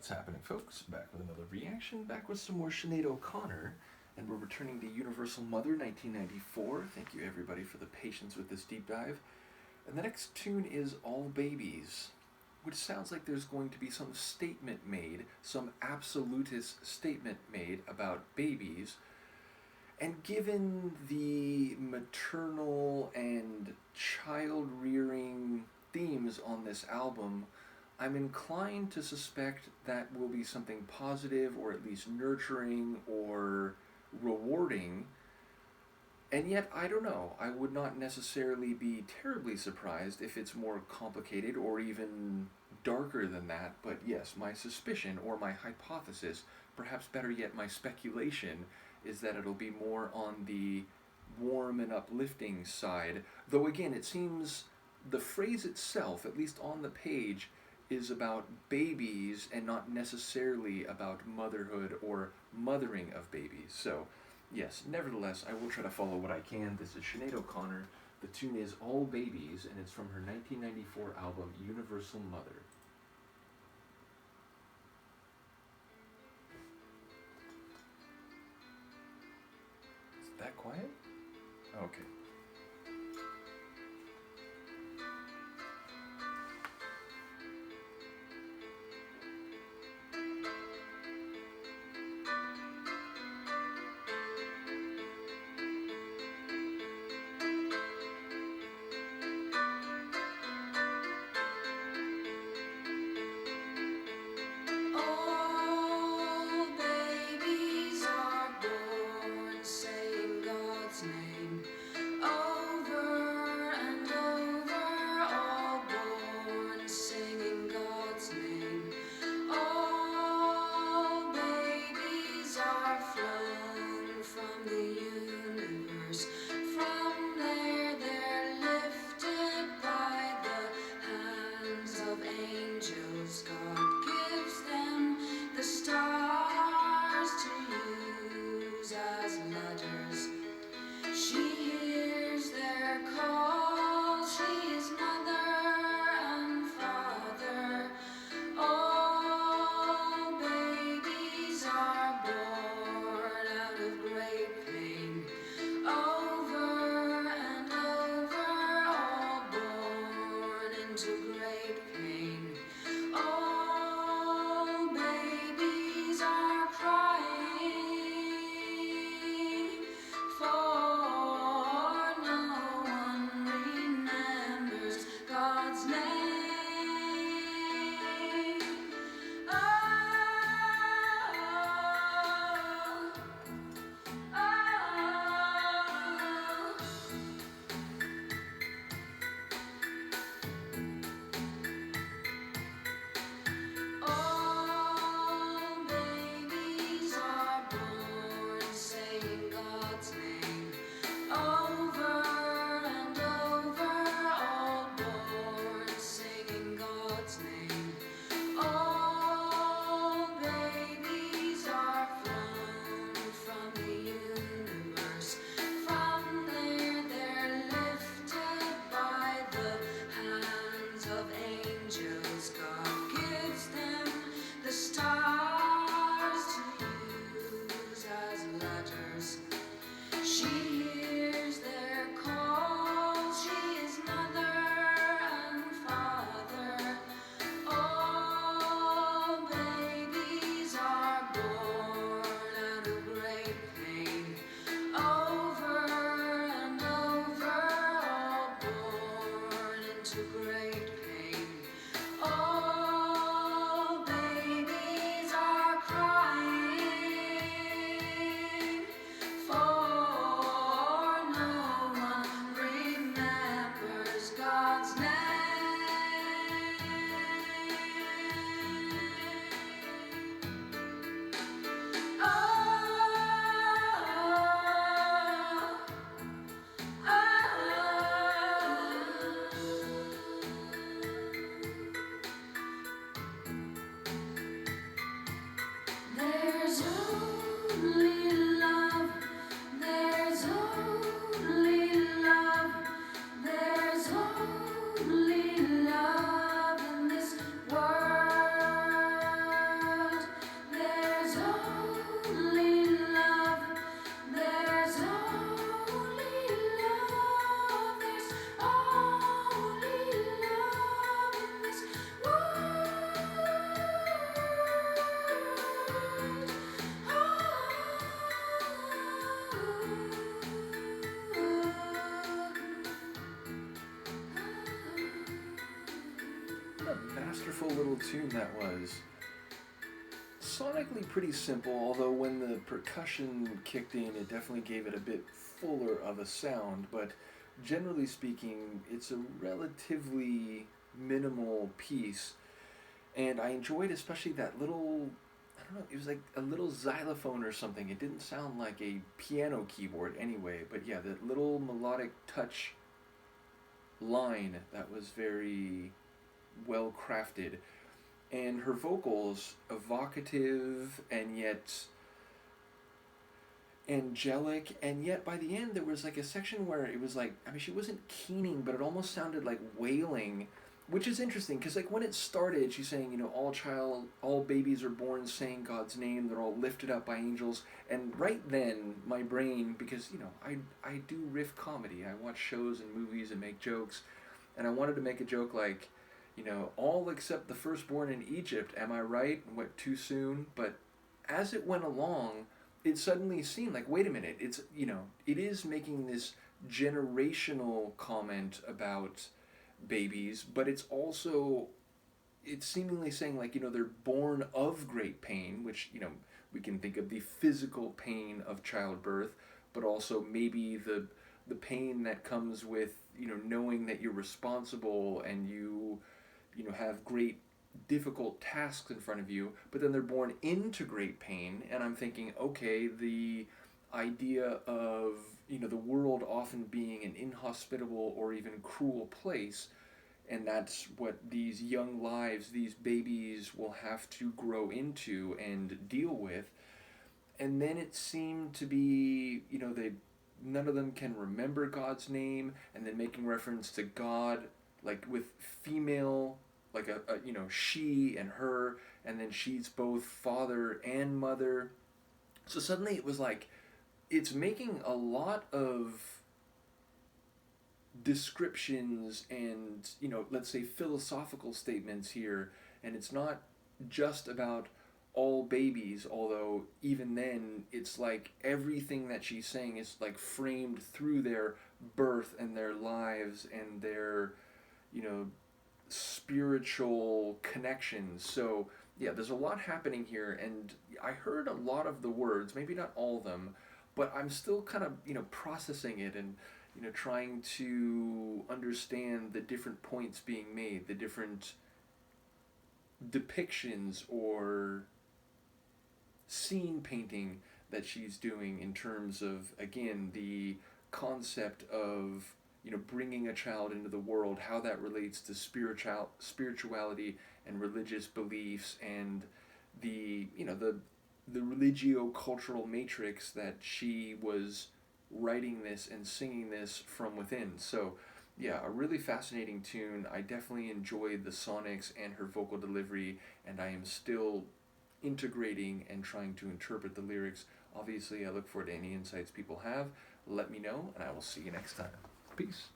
What's happening, folks? Back with another reaction, back with some more Sinéad O'Connor, and we're returning to Universal Mother 1994. Thank you, everybody, for the patience with this deep dive. And the next tune is All Babies, which sounds like there's going to be some statement made, some absolutist statement made about babies. And given the maternal and child rearing themes on this album, I'm inclined to suspect that will be something positive or at least nurturing or rewarding. And yet, I don't know. I would not necessarily be terribly surprised if it's more complicated or even darker than that. But yes, my suspicion or my hypothesis, perhaps better yet, my speculation, is that it'll be more on the warm and uplifting side. Though again, it seems the phrase itself, at least on the page, is about babies and not necessarily about motherhood or mothering of babies. So, yes, nevertheless, I will try to follow what I can. This is Sinead O'Connor. The tune is All Babies, and it's from her 1994 album, Universal Mother. Is it that quiet? Okay. All babies are born saying God's name. little tune that was sonically pretty simple, although when the percussion kicked in, it definitely gave it a bit fuller of a sound, but generally speaking, it's a relatively minimal piece, and I enjoyed especially that little, I don't know, it was like a little xylophone or something. It didn't sound like a piano keyboard anyway, but yeah, that little melodic touch line that was very well crafted, and her vocals evocative and yet angelic, and yet by the end there was like a section where it was like, I mean, she wasn't keening, but it almost sounded like wailing, which is interesting because like when it started she's saying, you know, all babies are born saying God's name, they're all lifted up by angels, and right then my brain, because you know I do riff comedy, I watch shows and movies and make jokes, and I wanted to make a joke like, you know, all except the firstborn in Egypt, am I right? What, too soon? But as it went along, it suddenly seemed like, wait a minute, it's, you know, it is making this generational comment about babies, but it's also, it's seemingly saying like, you know, they're born of great pain, which, you know, we can think of the physical pain of childbirth, but also maybe the pain that comes with, you know, knowing that you're responsible and you know, have great difficult tasks in front of you, but then they're born into great pain, and I'm thinking, okay, the idea of, you know, the world often being an inhospitable or even cruel place, and that's what these young lives, these babies will have to grow into and deal with. And then it seemed to be, you know, they, none of them can remember God's name, and then making reference to God like with female, like a you know, she and her, and then she's both father and mother. So suddenly it was like, it's making a lot of descriptions and, you know, let's say philosophical statements here, and it's not just about all babies, although even then it's like everything that she's saying is like framed through their birth and their lives and their, you know, spiritual connections. So yeah, there's a lot happening here, and I heard a lot of the words, maybe not all of them, but I'm still kind of, you know, processing it and, you know, trying to understand the different points being made, the different depictions or scene painting that she's doing in terms of, again, the concept of, you know, bringing a child into the world, how that relates to spirituality and religious beliefs, and the, you know, the religio-cultural matrix that she was writing this and singing this from within. So yeah, a really fascinating tune. I definitely enjoyed the sonics and her vocal delivery, and I am still integrating and trying to interpret the lyrics. Obviously, I look forward to any insights people have. Let me know, and I will see you next time. Peace.